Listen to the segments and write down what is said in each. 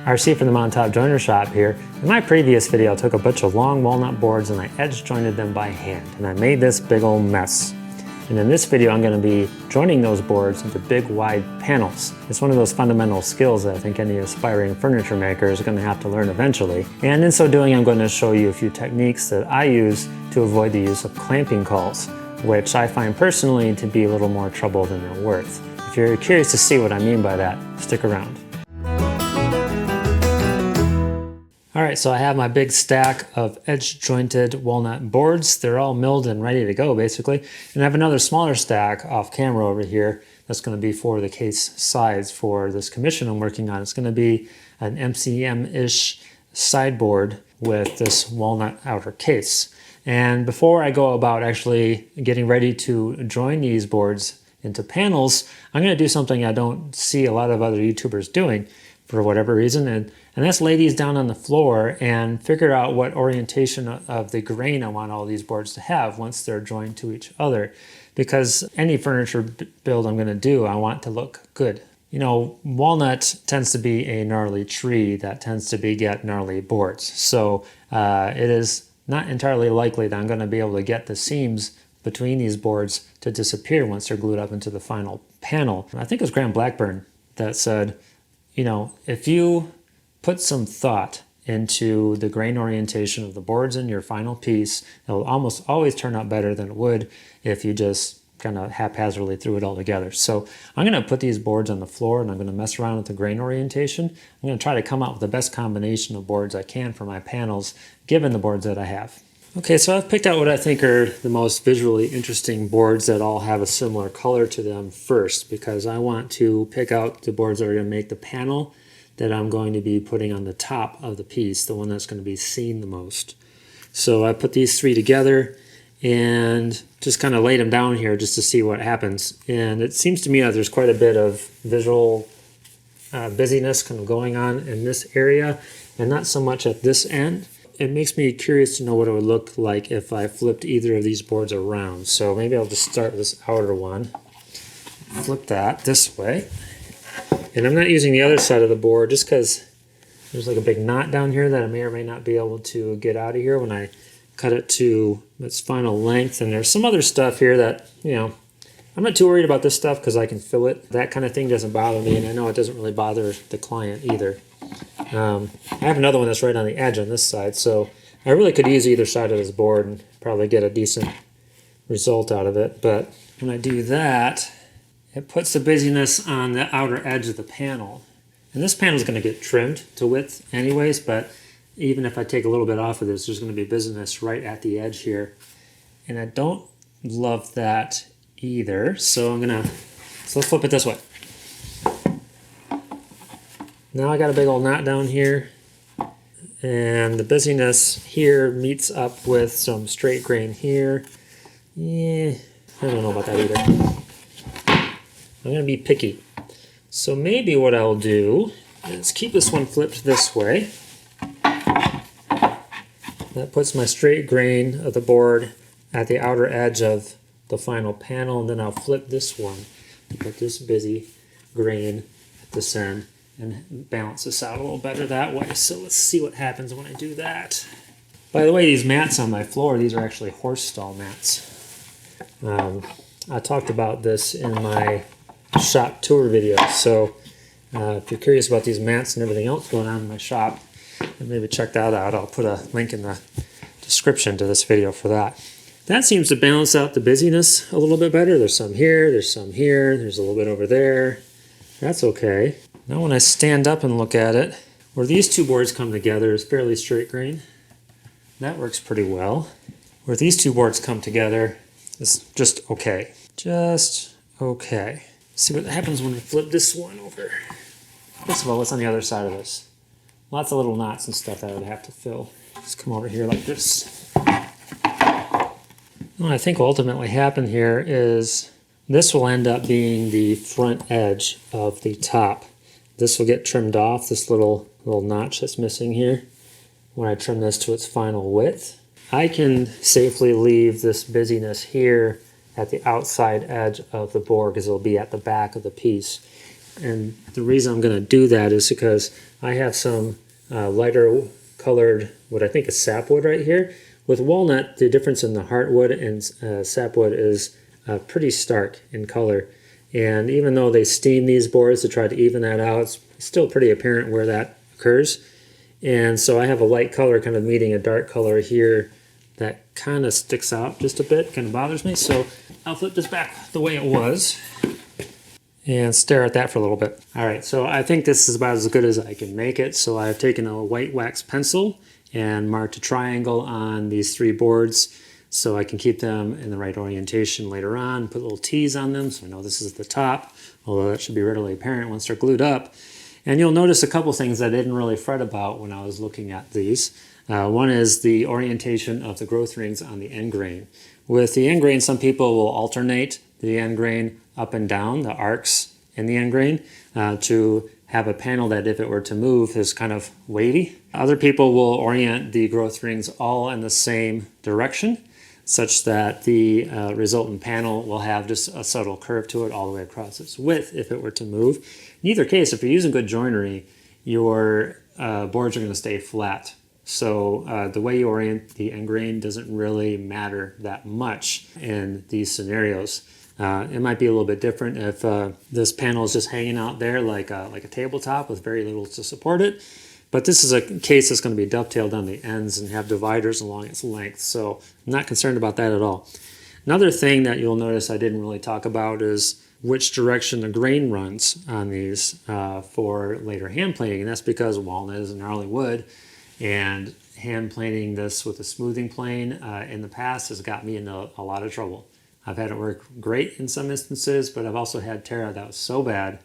RC from the Mountaintop Joiner Shop here. In my previous video I took a bunch of long walnut boards and I edge jointed them by hand and I made this big old mess. And in this video I'm going to be joining those boards into big wide panels. It's one of those fundamental skills that I think any aspiring furniture maker is going to have to learn eventually. And in so doing I'm going to show you a few techniques that I use to avoid the use of clamping cauls, which I find personally to be a little more trouble than they're worth. If you're curious to see what I mean by that, stick around. Alright, so I have my big stack of edge jointed walnut boards. They're all milled and ready to go basically. And I have another smaller stack off camera over here that's going to be for the case sides for this commission I'm working on. It's going to be an MCM-ish sideboard with this walnut outer case. And before I go about actually getting ready to join these boards into panels, I'm going to do something I don't see a lot of other YouTubers doing for whatever reason, and that's lay these down on the floor and figure out what orientation of the grain I want all these boards to have once they're joined to each other. Because any furniture build I'm going to do, I want to look good. You know, walnut tends to be a gnarly tree that tends to beget gnarly boards. So it is not entirely likely that I'm going to be able to get the seams between these boards to disappear once they're glued up into the final panel. I think it was Graham Blackburn that said, you know, if you put some thought into the grain orientation of the boards in your final piece, it'll almost always turn out better than it would if you just kind of haphazardly threw it all together. So I'm going to put these boards on the floor and I'm going to mess around with the grain orientation. I'm going to try to come up with the best combination of boards I can for my panels, given the boards that I have. Okay, so I've picked out what I think are the most visually interesting boards that all have a similar color to them first, because I want to pick out the boards that are going to make the panel that I'm going to be putting on the top of the piece, the one that's going to be seen the most. So I put these three together and just kind of laid them down here just to see what happens. And it seems to me that there's quite a bit of visual busyness kind of going on in this area and not so much at this end. It makes me curious to know what it would look like if I flipped either of these boards around. So maybe I'll just start with this outer one. Flip that this way. And I'm not using the other side of the board just because there's like a big knot down here that I may or may not be able to get out of here when I cut it to its final length. And there's some other stuff here that, you know, I'm not too worried about this stuff because I can fill it. That kind of thing doesn't bother me, and I know it doesn't really bother the client either. I have another one that's right on the edge on this side, so I really could use either side of this board and probably get a decent result out of it. But when I do that, it puts the busyness on the outer edge of the panel. And this panel is going to get trimmed to width anyways, but even if I take a little bit off of this, there's going to be busyness right at the edge here. And I don't love that either, so let's flip it this way. Now I got a big old knot down here, and the busyness here meets up with some straight grain here. Yeah, I don't know about that either. I'm going to be picky. So maybe what I'll do is keep this one flipped this way. That puts my straight grain of the board at the outer edge of the final panel, and then I'll flip this one and put this busy grain at this end and balance this out a little better that way. So let's see what happens when I do that. By the way, these mats on my floor, these are actually horse stall mats. I talked about this in my shop tour video, so if you're curious about these mats and everything else going on in my shop, maybe check that out. I'll put a link in the description to this video for that. That seems to balance out the busyness a little bit better. There's some here, there's some here, there's a little bit over there. That's okay. Now when I stand up and look at it, where these two boards come together is fairly straight grain. That works pretty well. Where these two boards come together is just okay. Just okay. See what happens when we flip this one over. First of all, what's on the other side of this? Lots of little knots and stuff that I would have to fill. Just come over here like this. What I think will ultimately happen here is this will end up being the front edge of the top. This will get trimmed off, this little notch that's missing here, when I trim this to its final width. I can safely leave this busyness here at the outside edge of the board because it'll be at the back of the piece. And the reason I'm going to do that is because I have some lighter colored, what I think is sapwood right here. With walnut, the difference in the heartwood and sapwood is pretty stark in color. And even though they steam these boards to try to even that out, it's still pretty apparent where that occurs. And so I have a light color kind of meeting a dark color here that kind of sticks out just a bit, kind of bothers me. So I'll flip this back the way it was and stare at that for a little bit. All right, so I think this is about as good as I can make it. So I've taken a white wax pencil and marked a triangle on these 3 boards so I can keep them in the right orientation later on, put little T's on them so I know this is the top, although that should be readily apparent once they're glued up. And you'll notice a couple things I didn't really fret about when I was looking at these. One is the orientation of the growth rings on the end grain. With the end grain, some people will alternate the end grain up and down, the arcs in the end grain, to have a panel that if it were to move is kind of wavy. Other people will orient the growth rings all in the same direction, such that the resultant panel will have just a subtle curve to it all the way across its width if it were to move. In either case, if you're using good joinery, your boards are going to stay flat. So the way you orient the end grain doesn't really matter that much in these scenarios. It might be a little bit different if this panel is just hanging out there like a tabletop with very little to support it. But this is a case that's going to be dovetailed on the ends and have dividers along its length. So I'm not concerned about that at all. Another thing that you'll notice I didn't really talk about is which direction the grain runs on these for later hand planing. And that's because walnut is a gnarly wood, and hand planing this with a smoothing plane in the past has got me into a lot of trouble. I've had it work great in some instances, but I've also had tear that was so bad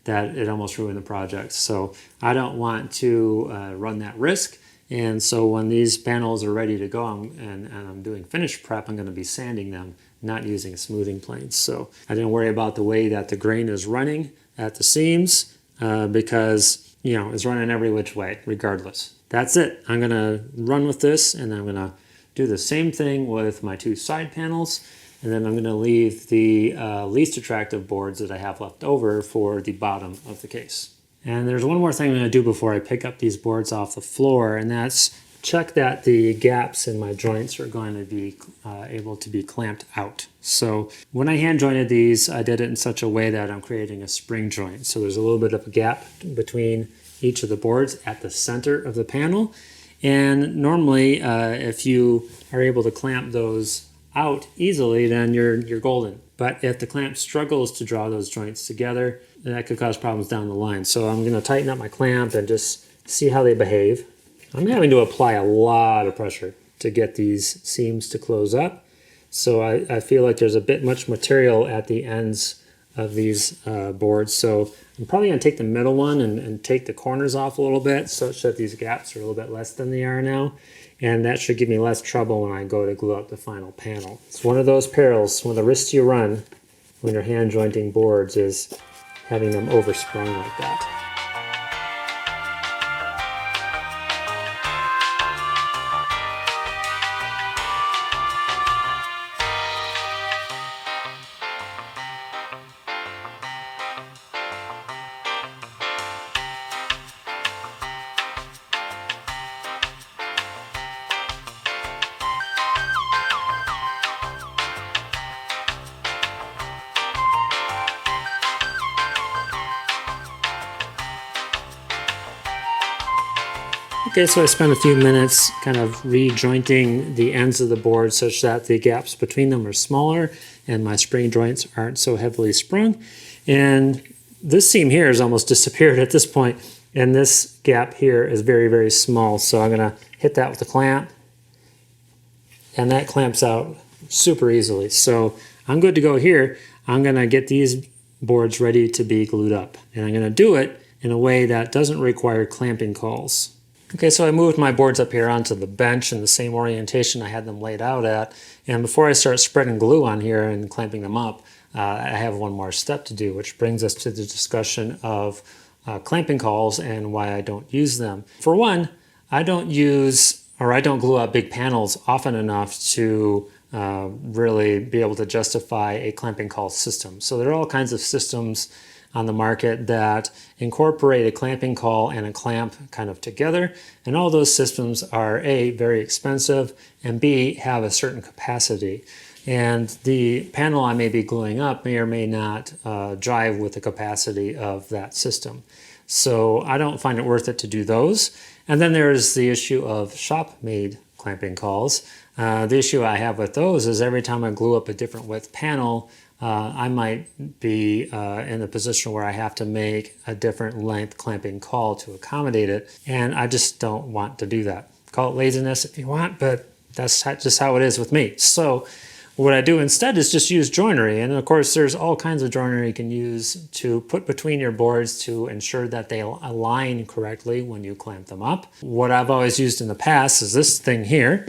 that it almost ruined the project. So I don't want to run that risk. And so when these panels are ready to go and I'm doing finish prep, I'm going to be sanding them, not using a smoothing plane. So I didn't worry about the way that the grain is running at the seams because, you know, it's running every which way regardless. That's it. I'm going to run with this, and I'm going to do the same thing with my 2 side panels. And then I'm going to leave the least attractive boards that I have left over for the bottom of the case. And there's one more thing I'm going to do before I pick up these boards off the floor, and that's check that the gaps in my joints are going to be able to be clamped out. So when I hand jointed these, I did it in such a way that I'm creating a spring joint. So there's a little bit of a gap between each of the boards at the center of the panel. And normally, if you are able to clamp those out easily, then you're golden. But if the clamp struggles to draw those joints together, that could cause problems down the line. So I'm going to tighten up my clamp and just see how they behave. I'm having to apply a lot of pressure to get these seams to close up. So I feel like there's a bit much material at the ends of these boards. So I'm probably going to take the middle one and take the corners off a little bit such that these gaps are a little bit less than they are now. And that should give me less trouble when I go to glue up the final panel. It's one of those perils, one of the risks you run when you're hand jointing boards is having them oversprung like that. Okay, so I spent a few minutes kind of rejointing the ends of the board such that the gaps between them are smaller and my spring joints aren't so heavily sprung. And this seam here has almost disappeared at this point, and this gap here is very, very small. So I'm gonna hit that with the clamp, and that clamps out super easily. So I'm good to go here. I'm gonna get these boards ready to be glued up, and I'm gonna do it in a way that doesn't require clamping cauls. Okay, so I moved my boards up here onto the bench in the same orientation I had them laid out at. And before I start spreading glue on here and clamping them up, I have one more step to do, which brings us to the discussion of clamping cauls and why I don't use them. For one, I don't glue up big panels often enough to really be able to justify a clamping caul system. So there are all kinds of systems on the market that incorporate a clamping caul and a clamp kind of together. And all those systems are A, very expensive, and B, have a certain capacity. And the panel I may be gluing up may or may not jive with the capacity of that system. So I don't find it worth it to do those. And then there's the issue of shop-made clamping cauls. The issue I have with those is every time I glue up a different width panel, I might be in a position where I have to make a different length clamping caul to accommodate it, and I just don't want to do that. Call it laziness if you want, but that's just how it is with me. So what I do instead is just use joinery, and of course there's all kinds of joinery you can use to put between your boards to ensure that they align correctly when you clamp them up. What I've always used in the past is this thing here.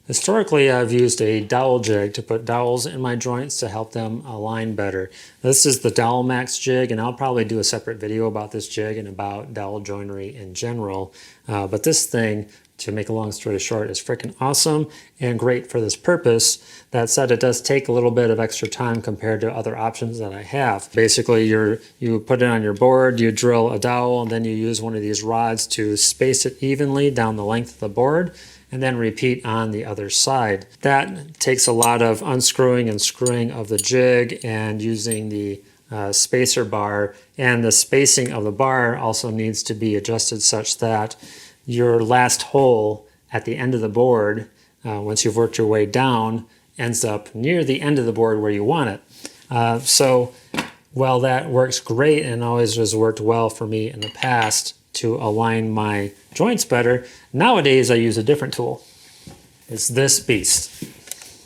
Historically, I've used a dowel jig to put dowels in my joints to help them align better. This is the Dowel Max jig, and I'll probably do a separate video about this jig and about dowel joinery in general. But this thing, to make a long story short, is freaking awesome and great for this purpose. That said, it does take a little bit of extra time compared to other options that I have. Basically, you put it on your board, you drill a dowel, and then you use one of these rods to space it evenly down the length of the board, and then repeat on the other side. That takes a lot of unscrewing and screwing of the jig and using the spacer bar, and the spacing of the bar also needs to be adjusted such that your last hole at the end of the board, once you've worked your way down, ends up near the end of the board where you want it. So while that works great and always has worked well for me in the past to align my joints better, nowadays I use a different tool. It's this beast,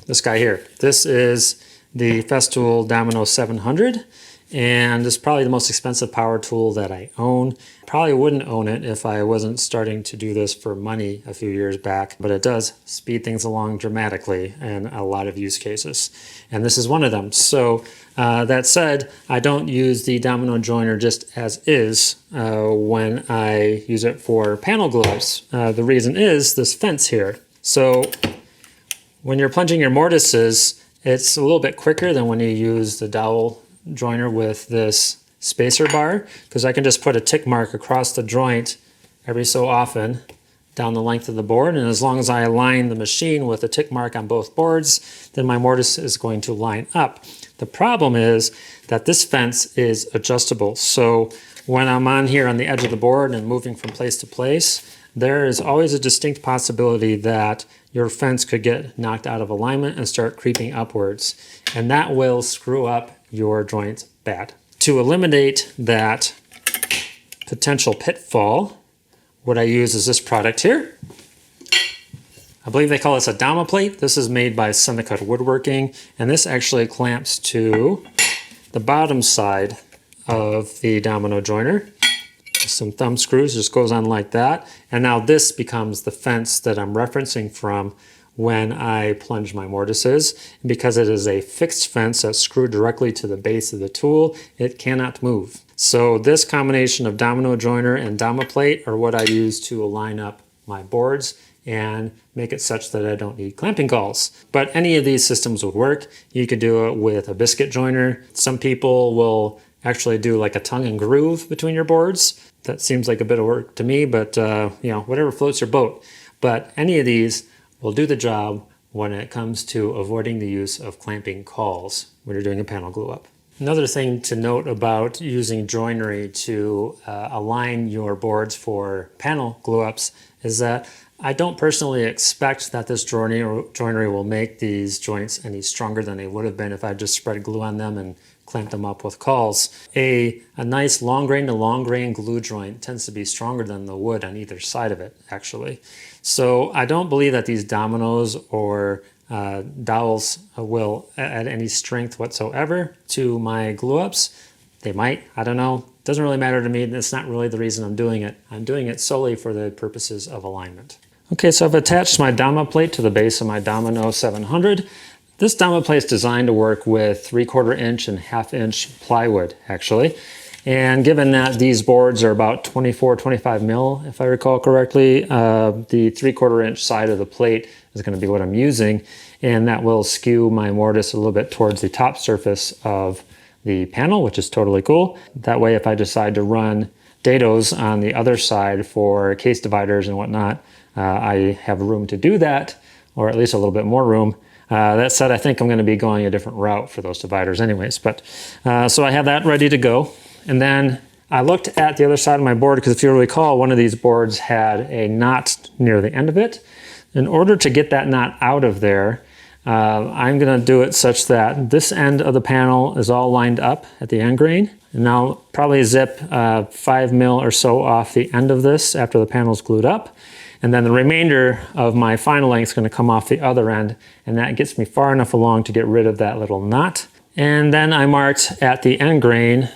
this guy here. This is the Festool Domino 700, and it's probably the most expensive power tool that I own. Probably wouldn't own it if I wasn't starting to do this for money a few years back, but it does speed things along dramatically in a lot of use cases, and this is one of them. So that said, I don't use the Domino joiner just as is when I use it for panel glue-ups. The reason is this fence here. So when you're plunging your mortises, it's a little bit quicker than when you use the dowel joiner with this spacer bar, because I can just put a tick mark across the joint every so often down the length of the board, and as long as I align the machine with a tick mark on both boards, then my mortise is going to line up. The problem is that this fence is adjustable, so when I'm on here on the edge of the board and moving from place to place, there is always a distinct possibility that your fence could get knocked out of alignment and start creeping upwards, and that will screw up your joints bad. To eliminate that potential pitfall, what I use is this product here. I believe they call this a Dama plate. This is made by Seneca Woodworking, and this actually clamps to the bottom side of the domino joiner. Some thumb screws, just goes on like that. And now this becomes the fence that I'm referencing from when I plunge my mortises. And because it is a fixed fence that's screwed directly to the base of the tool, it cannot move. So this combination of domino joiner and Dama plate are what I use to align up my boards and make it such that I don't need clamping cauls. But any of these systems would work. You could do it with a biscuit joiner. Some people will actually do like a tongue and groove between your boards. That seems like a bit of work to me, but you know, whatever floats your boat. But any of these will do the job when it comes to avoiding the use of clamping cauls when you're doing a panel glue up. Another thing to note about using joinery to align your boards for panel glue ups is that I don't personally expect that this joinery will make these joints any stronger than they would have been if I just spread glue on them and clamp them up with cauls. A nice long grain to long grain glue joint tends to be stronger than the wood on either side of it, actually. So I don't believe that these dominoes or dowels will add any strength whatsoever to my glue ups. They might, I don't know. Doesn't really matter to me. That's not really the reason I'm doing it. I'm doing it solely for the purposes of alignment. Okay, so I've attached my Dama plate to the base of my Domino 700. This Dama plate is designed to work with 3/4 inch and 1/2 inch plywood, actually. And given that these boards are about 24-25 mil, if I recall correctly, the 3/4 inch side of the plate is going to be what I'm using, and that will skew my mortise a little bit towards the top surface of the panel, which is totally cool. That way, if I decide to run dados on the other side for case dividers and whatnot, I have room to do that, or at least a little bit more room. That said, I think I'm going to be going a different route for those dividers anyways. But so I have that ready to go. And then I looked at the other side of my board because if you recall, one of these boards had a knot near the end of it. In order to get that knot out of there, I'm going to do it such that this end of the panel is all lined up at the end grain. And now probably zip 5 mil or so off the end of this after the panel's glued up. And then the remainder of my final length is going to come off the other end, and that gets me far enough along to get rid of that little knot. And then I marked at the end grain,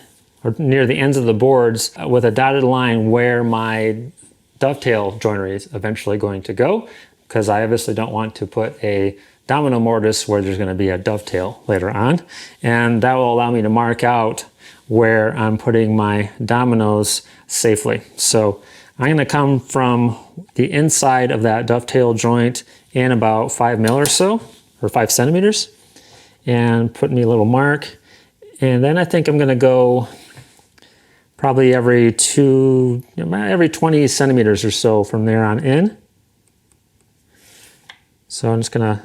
or near the ends of the boards, with a dotted line where my dovetail joinery is eventually going to go, because I obviously don't want to put a domino mortise where there's going to be a dovetail later on. And that will allow me to mark out where I'm putting my dominoes safely. So I'm going to come from the inside of that dovetail joint in about 5 mil or so, or 5 centimeters, and put me a little mark. And then I think I'm going to go probably every 20 centimeters or so from there on in. So I'm just going to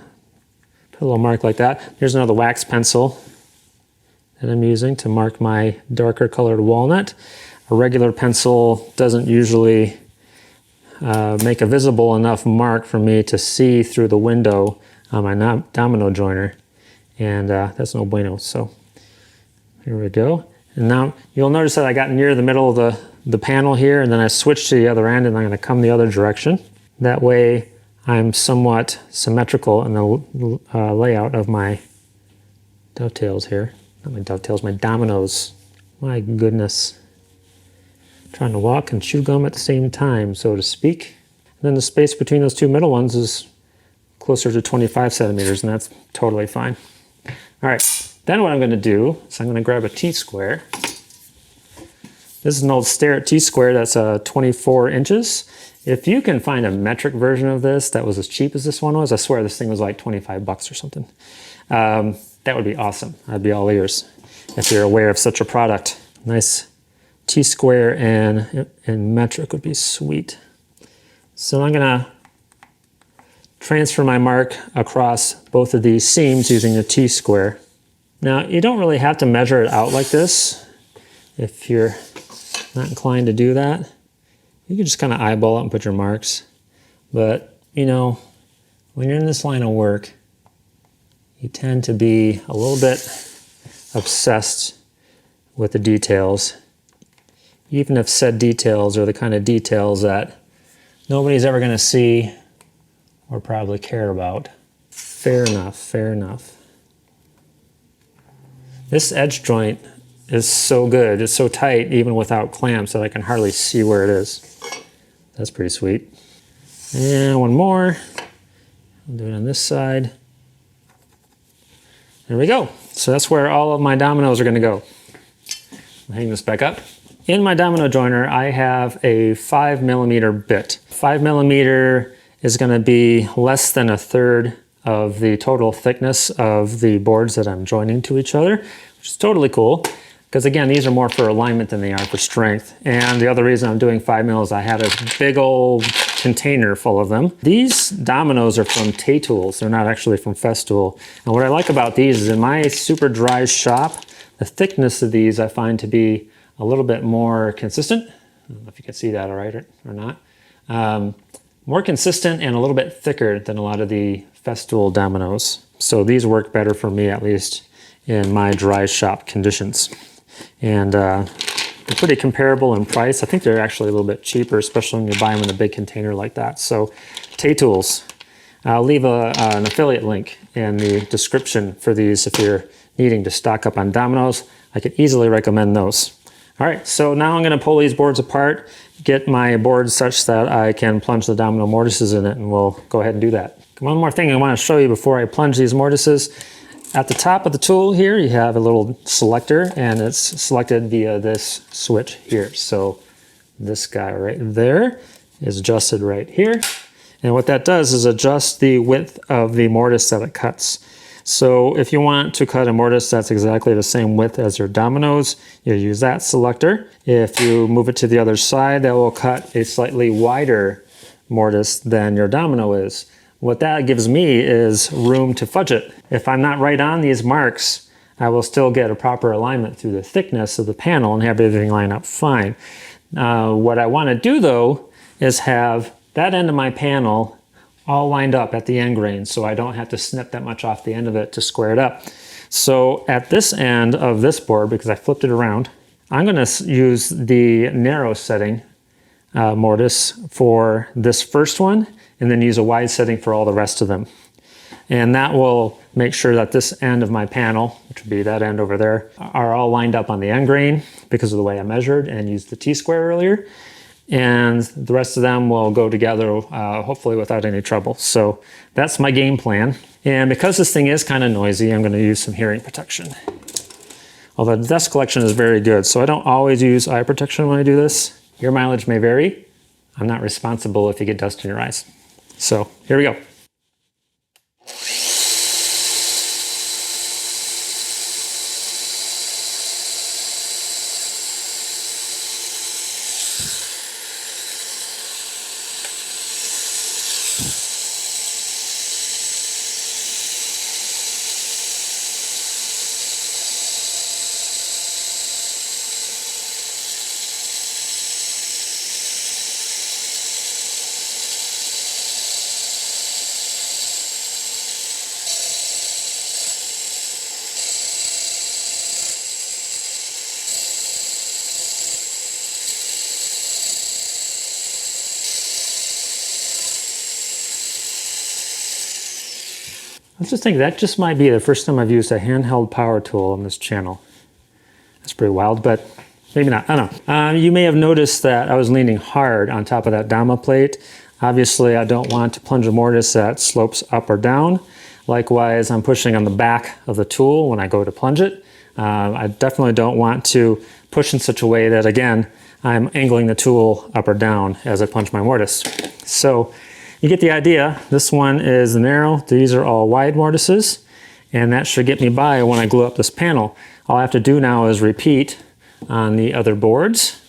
put a little mark like that. Here's another wax pencil that I'm using to mark my darker colored walnut. A regular pencil doesn't usually make a visible enough mark for me to see through the window on my domino joiner, and that's no bueno. So here we go. And now you'll notice that I got near the middle of the panel here, and then I switched to the other end, and I'm going to come the other direction. That way I'm somewhat symmetrical in the layout of my dovetails here. Not my dovetails, my dominoes. My goodness. Trying to walk and chew gum at the same time, so to speak. And then the space between those two middle ones is closer to 25 centimeters, and that's totally fine. All right, then what I'm going to do is I'm going to grab a T-square. This is an old Starrett T-square that's 24 inches. If you can find a metric version of this that was as cheap as this one was, I swear this thing was like 25 bucks or something. That would be awesome. I'd be all ears if you're aware of such a product. Nice T-square and metric would be sweet. So I'm going to transfer my mark across both of these seams using a T-square. Now, you don't really have to measure it out like this if you're not inclined to do that. You can just kind of eyeball it and put your marks. But, you know, when you're in this line of work, you tend to be a little bit obsessed with the details, even if said details are the kind of details that nobody's ever going to see or probably care about. Fair enough, fair enough. This edge joint is so good. It's so tight, even without clamps, that I can hardly see where it is. That's pretty sweet. And one more. I'll do it on this side. There we go. So that's where all of my dominoes are going to go. I'll hang this back up. In my domino joiner, I have a 5 millimeter bit. 5 millimeter is going to be less than a third of the total thickness of the boards that I'm joining to each other, which is totally cool. Because again, these are more for alignment than they are for strength. And the other reason I'm doing 5 mil is I had a big old container full of them. These dominoes are from Tools. They're not actually from Festool. And what I like about these is in my super dry shop, the thickness of these I find to be a little bit more consistent. I don't know if you can see that all right or not. More consistent and a little bit thicker than a lot of the Festool dominoes. So these work better for me, at least in my dry shop conditions. And they're pretty comparable in price. I think they're actually a little bit cheaper, especially when you buy them in a big container like that. So Tools. I'll leave an affiliate link in the description for these if you're needing to stock up on dominoes. I could easily recommend those. All right, so now I'm going to pull these boards apart, get my board such that I can plunge the domino mortises in it, and we'll go ahead and do that. One more thing I want to show you before I plunge these mortises. At the top of the tool here, you have a little selector, and it's selected via this switch here. So this guy right there is adjusted right here. And what that does is adjust the width of the mortise that it cuts. So if you want to cut a mortise that's exactly the same width as your dominoes, you use that selector. If you move it to the other side, that will cut a slightly wider mortise than your domino is. What that gives me is room to fudge it. If I'm not right on these marks, I will still get a proper alignment through the thickness of the panel and have everything line up fine. What I want to do though is have that end of my panel all lined up at the end grain, so I don't have to snip that much off the end of it to square it up. So at this end of this board, because I flipped it around, I'm going to use the narrow setting mortise for this first one, and then use a wide setting for all the rest of them. And that will make sure that this end of my panel, which would be that end over there, are all lined up on the end grain because of the way I measured and used the T-square earlier. And the rest of them will go together hopefully without any trouble. So that's my game plan. And because this thing is kind of noisy, I'm going to use some hearing protection. Although the dust collection is very good, so I don't always use eye protection when I do this. Your mileage may vary. I'm not responsible if you get dust in your eyes. So here we go. I was just thinking that just might be the first time I've used a handheld power tool on this channel. That's pretty wild, but maybe not. I don't know. You may have noticed that I was leaning hard on top of that Dama plate. Obviously, I don't want to plunge a mortise that slopes up or down. Likewise, I'm pushing on the back of the tool when I go to plunge it. I definitely don't want to push in such a way that, again, I'm angling the tool up or down as I plunge my mortise. So you get the idea. This one is narrow. These are all wide mortises, and that should get me by when I glue up this panel. All I have to do now is repeat on the other boards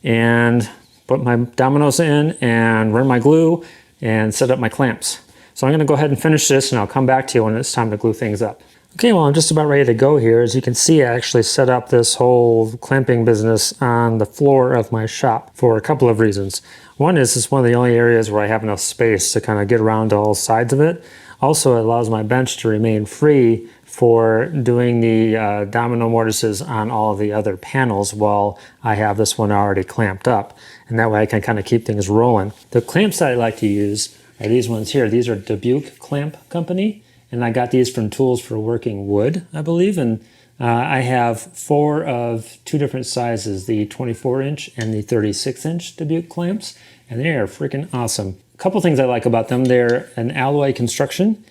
and put my dominoes in and run my glue and set up my clamps. So I'm going to go ahead and finish this, and I'll come back to you when it's time to glue things up. Okay, well, I'm just about ready to go here. As you can see, I actually set up this whole clamping business on the floor of my shop for a couple of reasons. One is it's one of the only areas where I have enough space to kind of get around to all sides of it. Also, it allows my bench to remain free for doing the domino mortises on all of the other panels while I have this one already clamped up. And that way I can kind of keep things rolling. The clamps that I like to use are these ones here. These are Dubuque Clamp Company. And I got these from Tools for Working Wood, I believe. And I have 4 of 2 different sizes, the 24-inch and the 36-inch Dubuque clamps. And they are freaking awesome. A couple things I like about them. They're an alloy construction,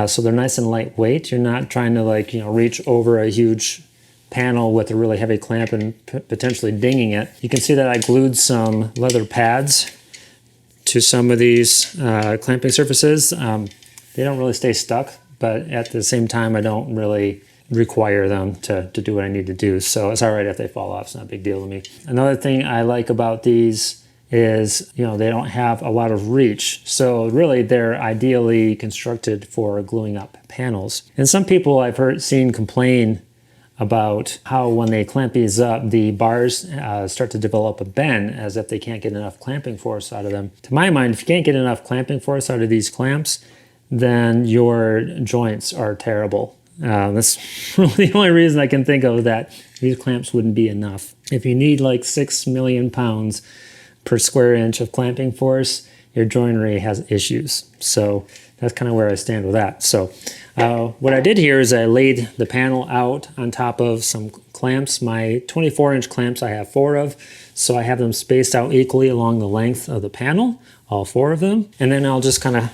so they're nice and lightweight. You're not trying to reach over a huge panel with a really heavy clamp and potentially dinging it. You can see that I glued some leather pads to some of these clamping surfaces. They don't really stay stuck, but at the same time, I don't really require them to do what I need to do. So it's all right if they fall off. It's not a big deal to me. Another thing I like about these is, they don't have a lot of reach. So really, they're ideally constructed for gluing up panels. And some people I've seen complain about how when they clamp these up, the bars start to develop a bend as if they can't get enough clamping force out of them. To my mind, if you can't get enough clamping force out of these clamps, then your joints are terrible. That's really the only reason I can think of that these clamps wouldn't be enough. If you need like 6 million pounds per square inch of clamping force, your joinery has issues. So that's kind of where I stand with that. So what I did here is I laid the panel out on top of some clamps. My 24-inch clamps I have 4 of, so I have them spaced out equally along the length of the panel, all 4 of them. And then I'll just kind of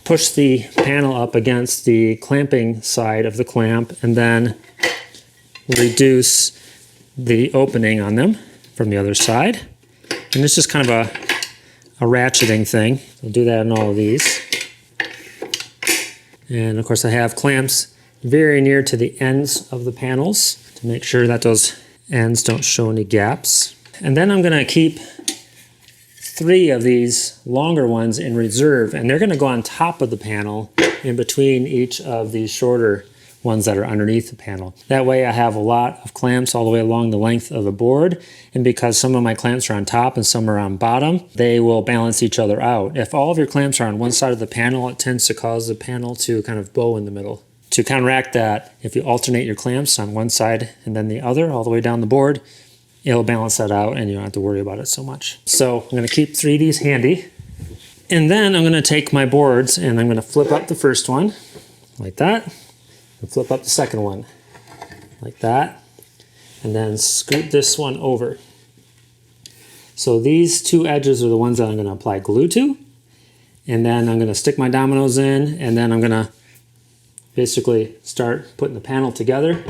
push the panel up against the clamping side of the clamp and then reduce the opening on them from the other side. And it's just kind of a ratcheting thing. I'll do that in all of these. And of course I have clamps very near to the ends of the panels to make sure that those ends don't show any gaps. And then I'm going to keep 3 of these longer ones in reserve, and they're going to go on top of the panel in between each of these shorter ones that are underneath the panel. That way I have a lot of clamps all the way along the length of the board, and because some of my clamps are on top and some are on bottom, they will balance each other out. If all of your clamps are on one side of the panel, it tends to cause the panel to kind of bow in the middle. To counteract that, if you alternate your clamps on one side and then the other all the way down the board, it'll balance that out and you don't have to worry about it so much. So I'm going to keep 3 of these handy. And then I'm going to take my boards and I'm going to flip up the first one like that, and flip up the second one like that, and then scoot this one over. So these 2 edges are the ones that I'm going to apply glue to, and then I'm going to stick my dominoes in, and then I'm going to basically start putting the panel together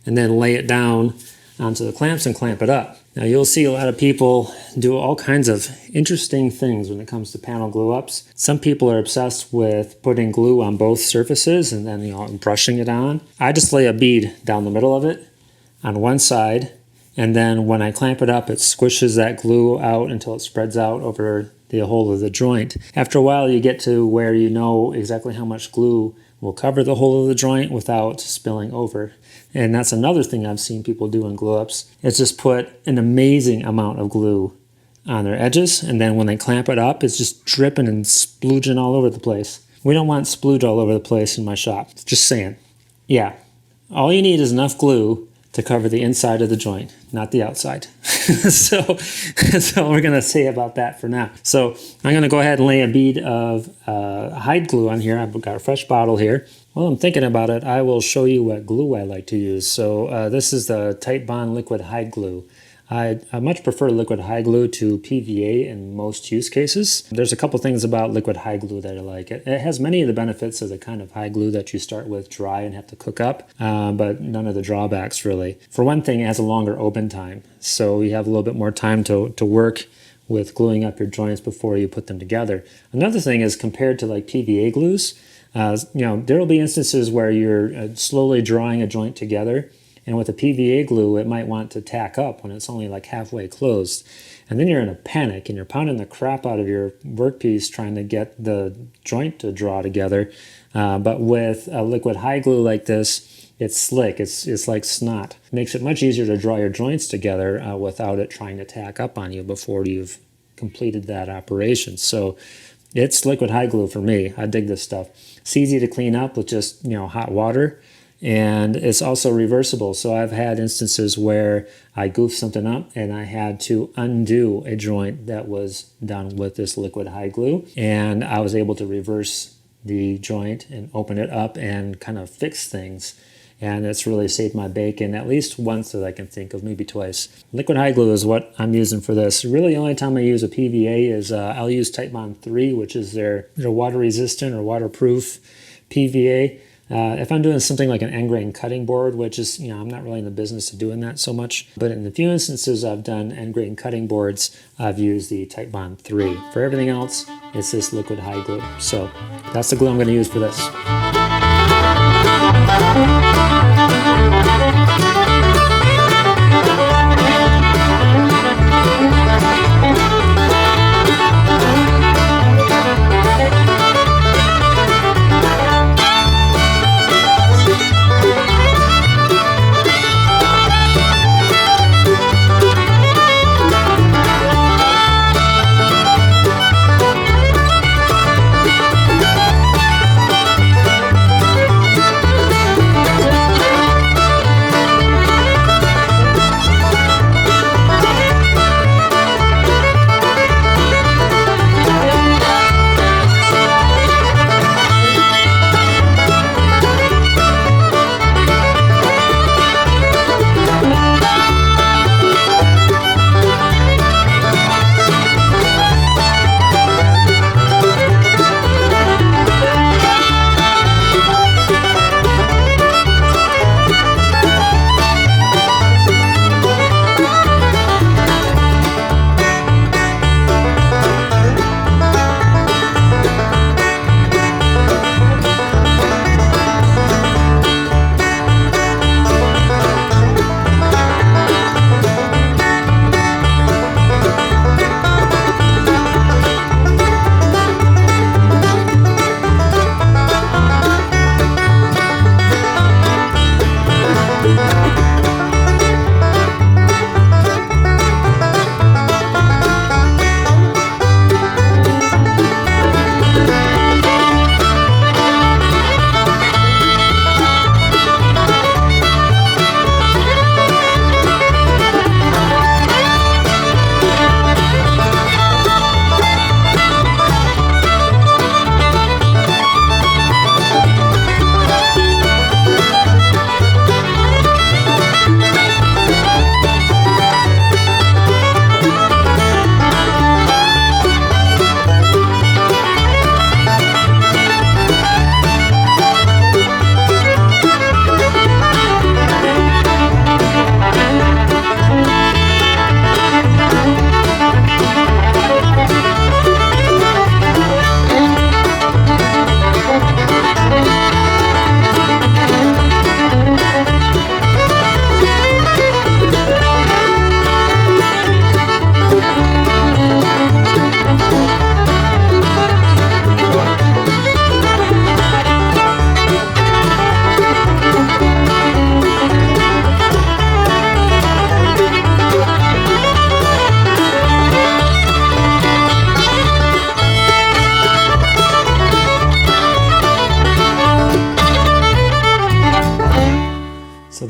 and then lay it down onto the clamps and clamp it up. Now you'll see a lot of people do all kinds of interesting things when it comes to panel glue ups. Some people are obsessed with putting glue on both surfaces and then brushing it on. I just lay a bead down the middle of it on one side, and then when I clamp it up, it squishes that glue out until it spreads out over the whole of the joint. After a while, you get to where you know exactly how much glue will cover the whole of the joint without spilling over. And that's another thing I've seen people do in glue ups, is just put an amazing amount of glue on their edges, and then when they clamp it up, it's just dripping and splooging all over the place. We don't want splooge all over the place in my shop. Just saying. Yeah, all you need is enough glue to cover the inside of the joint, not the outside. So that's all we're gonna say about that for now. So I'm gonna go ahead and lay a bead of hide glue on here. I've got a fresh bottle here. While I'm thinking about it, I will show you what glue I like to use. So this is the Tight Bond Liquid Hide Glue. I much prefer liquid hide glue to PVA in most use cases. There's a couple things about liquid hide glue that I like. It has many of the benefits of the kind of hide glue that you start with dry and have to cook up, but none of the drawbacks really. For one thing, it has a longer open time, so you have a little bit more time to work with gluing up your joints before you put them together. Another thing is, compared to like PVA glues, there will be instances where you're slowly drawing a joint together, and with a PVA glue, it might want to tack up when it's only like halfway closed. And then you're in a panic and you're pounding the crap out of your workpiece trying to get the joint to draw together. But with a liquid hide glue like this, it's slick, it's like snot. It makes it much easier to draw your joints together without it trying to tack up on you before you've completed that operation. So it's liquid hide glue for me. I dig this stuff. It's easy to clean up with just hot water. And it's also reversible. So I've had instances where I goofed something up and I had to undo a joint that was done with this liquid hide glue. And I was able to reverse the joint and open it up and kind of fix things. And it's really saved my bacon at least once that I can think of, maybe twice. Liquid hide glue is what I'm using for this. Really the only time I use a PVA is I'll use Tight Bond 3, which is their water resistant or waterproof PVA. If I'm doing something like an end grain cutting board, which is, I'm not really in the business of doing that so much, but in the few instances I've done end grain cutting boards, I've used the Tight Bond 3. For everything else, it's this liquid hide glue. So that's the glue I'm going to use for this.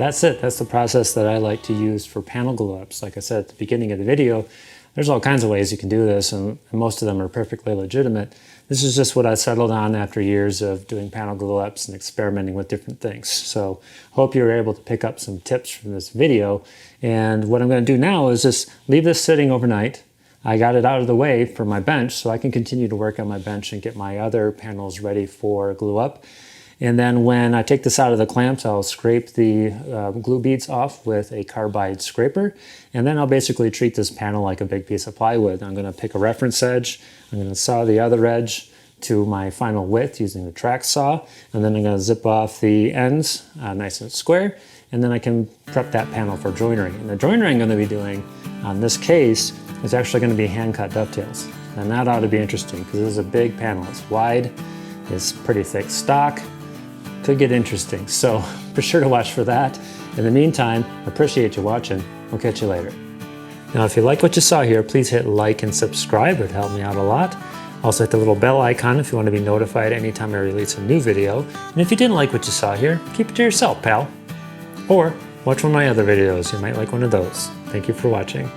that's it. That's the process that I like to use for panel glue ups. Like I said at the beginning of the video, there's all kinds of ways you can do this, and most of them are perfectly legitimate. This is just what I settled on after years of doing panel glue ups and experimenting with different things. So hope you were able to pick up some tips from this video. And what I'm going to do now is just leave this sitting overnight. I got it out of the way for my bench so I can continue to work on my bench and get my other panels ready for glue up. And then when I take this out of the clamps, I'll scrape the glue beads off with a carbide scraper. And then I'll basically treat this panel like a big piece of plywood. I'm going to pick a reference edge. I'm going to saw the other edge to my final width using the track saw. And then I'm going to zip off the ends nice and square. And then I can prep that panel for joinery. And the joinery I'm going to be doing on this case is actually going to be hand cut dovetails. And that ought to be interesting because this is a big panel. It's wide, it's pretty thick stock. Could get interesting, so be sure to watch for that. In the meantime, appreciate you watching. We'll catch you later. Now, if you like what you saw here, please hit like and subscribe. It would help me out a lot. Also hit the little bell icon if you want to be notified anytime I release a new video. And if you didn't like what you saw here, keep it to yourself, pal. Or watch one of my other videos. You might like one of those. Thank you for watching.